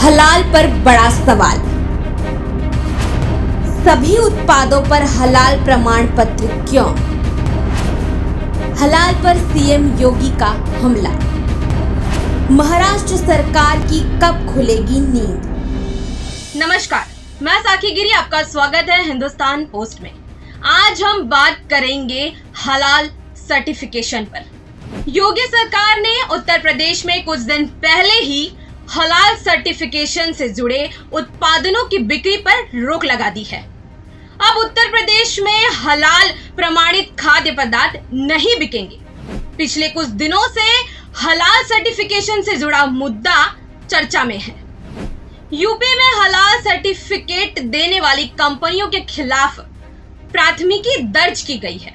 हलाल पर बड़ा सवाल। सभी उत्पादों पर हलाल प्रमाण पत्र क्यों? हलाल पर सीएम योगी का हमला। महाराष्ट्र सरकार की कब खुलेगी नींद? नमस्कार, मैं साखी गिरी, आपका स्वागत है हिंदुस्तान पोस्ट में। आज हम बात करेंगे हलाल सर्टिफिकेशन पर। योगी सरकार ने उत्तर प्रदेश में कुछ दिन पहले ही हलाल सर्टिफिकेशन से जुड़े उत्पादनों की बिक्री पर रोक लगा दी है। अब उत्तर प्रदेश में हलाल प्रमाणित खाद्य पदार्थ नहीं बिकेंगे। पिछले कुछ दिनों से हलाल सर्टिफिकेशन से जुड़ा मुद्दा चर्चा में है। यूपी में हलाल सर्टिफिकेट देने वाली कंपनियों के खिलाफ प्राथमिकी दर्ज की गई है।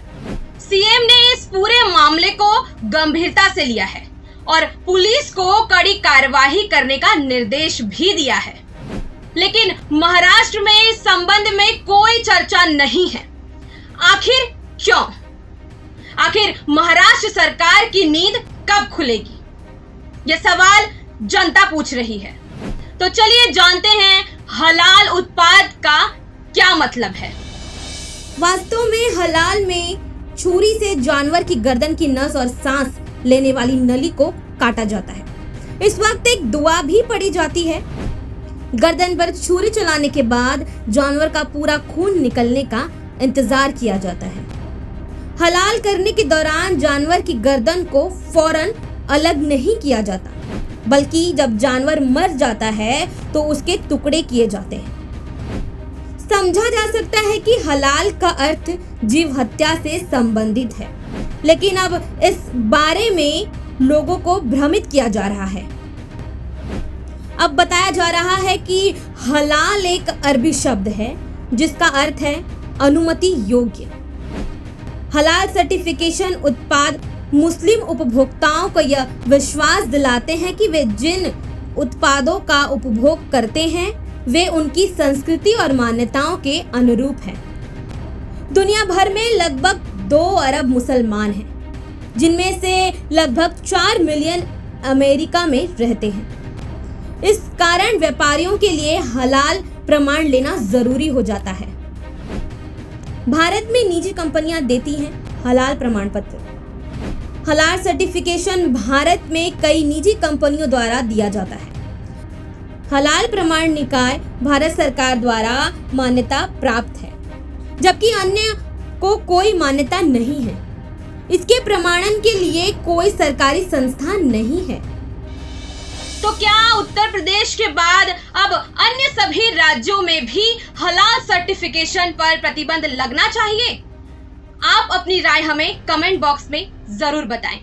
सीएम ने इस पूरे मामले को गंभीरता से लिया है और पुलिस को कड़ी कार्रवाई करने का निर्देश भी दिया है। लेकिन महाराष्ट्र में इस संबंध में कोई चर्चा नहीं है। आखिर क्यों? आखिर महाराष्ट्र सरकार की नींद कब खुलेगी? यह सवाल जनता पूछ रही है। तो चलिए जानते हैं हलाल उत्पाद का क्या मतलब है। वास्तव में हलाल में छुरी से जानवर की गर्दन की नस और सांस लेने वाली नली को काटा जाता है। इस वक्त एक दुआ भी पड़ी जाती है। गर्दन पर छुरी चलाने के बाद जानवर का पूरा खून निकलने का इंतजार किया जाता है। हलाल करने के दौरान जानवर की गर्दन को फौरन अलग नहीं किया जाता, बल्कि जब जानवर मर जाता है तो उसके टुकड़े किए जाते हैं। समझा जा सकता है कि हलाल का अर्थ जीव हत्या से संबंधित है, लेकिन अब इस बारे में लोगों को भ्रमित किया जा रहा है। अब बताया जा रहा है कि हलाल एक अरबी शब्द है जिसका अर्थ है अनुमति योग्य। हलाल सर्टिफिकेशन उत्पाद मुस्लिम उपभोक्ताओं को यह विश्वास दिलाते हैं कि वे जिन उत्पादों का उपभोग करते हैं वे उनकी संस्कृति और मान्यताओं के अनुरूप हैं। दुनिया भर में लगभग 2 अरब मुसलमान हैं, जिनमें से लगभग 4 मिलियन अमेरिका में रहते हैं। इस कारण व्यापारियों के लिए हलाल प्रमाण लेना जरूरी हो जाता है। भारत में निजी कंपनियां देती हैं हलाल प्रमाण पत्र। हलाल सर्टिफिकेशन भारत में कई निजी कंपनियों द्वारा दिया जाता है। हलाल प्रमाण निकाय भारत सरकार द्वारा मान्यता प्राप्त है, जबकि अन्य को कोई मान्यता नहीं है। इसके प्रमाणन के लिए कोई सरकारी संस्था नहीं है। तो क्या उत्तर प्रदेश के बाद अब अन्य सभी राज्यों में भी हलाल सर्टिफिकेशन पर प्रतिबंध लगना चाहिए? आप अपनी राय हमें कमेंट बॉक्स में जरूर बताएं।